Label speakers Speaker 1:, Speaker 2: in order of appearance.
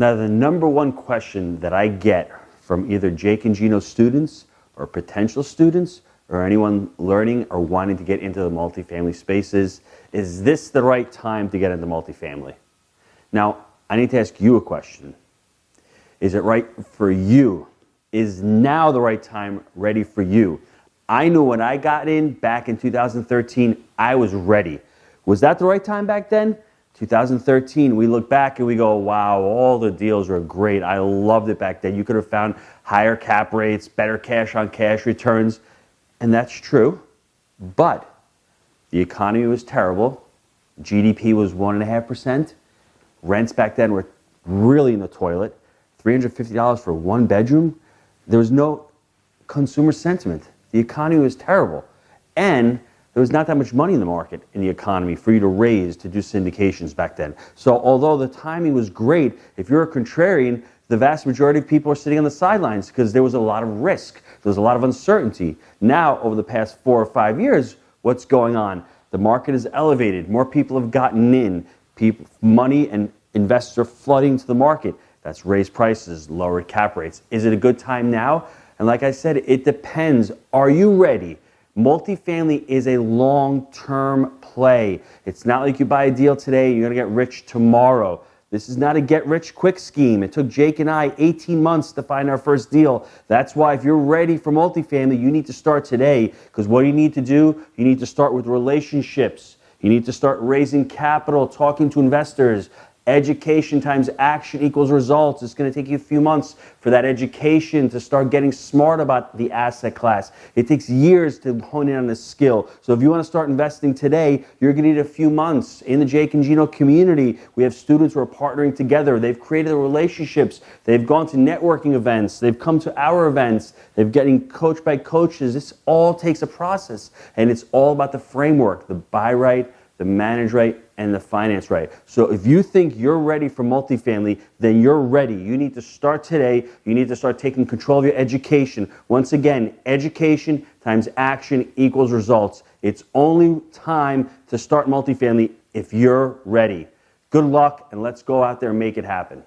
Speaker 1: Now, the number one question that I get from either Jake and Gino students or potential students or anyone learning or wanting to get into the multifamily spaces is this the right time to get into multifamily? Now, I need to ask you a question. Is it right for you? Is now the right time ready for you? I knew when I got in back in 2013, I was ready. Was that the right time back then? 2013, we look back and we go, wow, all the deals were great. I loved it back then. You could have found higher cap rates, better cash on cash returns. And that's true. But the economy was terrible. GDP was 1.5%. Rents back then were really in the toilet. $350 for one bedroom. There was no consumer sentiment. The economy was terrible. And there was not that much money in the market, in the economy, for you to raise to do syndications back then. So although the timing was great, if you're a contrarian, the vast majority of people are sitting on the sidelines because there was a lot of risk. There was a lot of uncertainty. Now, over the past 4 or 5 years, what's going on? The market is elevated. More people have gotten in. Money and investors are flooding to the market. That's raised prices, lowered cap rates. Is it a good time now? And like I said, it depends. Are you ready? Multifamily is a long-term play. It's not like you buy a deal today, you're going to get rich tomorrow. This is not a get-rich-quick scheme. It took Jake and I 18 months to find our first deal. That's why if you're ready for multifamily, you need to start today. Because what do you need to do? You need to start with relationships. You need to start raising capital, talking to investors. Education times action equals results. It's going to take you a few months for that education to start getting smart about the asset class. It takes years to hone in on this skill. So if you want to start investing today, you're going to need a few months. In the Jake and Gino community, we have students who are partnering together. They've created relationships. They've gone to networking events. They've come to our events. They've getting coached by coaches. This all takes a process, and it's all about the framework, the buy right, the manage right, and the finance right. So if you think you're ready for multifamily, then you're ready. You need to start today. You need to start taking control of your education. Once again, education times action equals results. It's only time to start multifamily if you're ready. Good luck, and let's go out there and make it happen.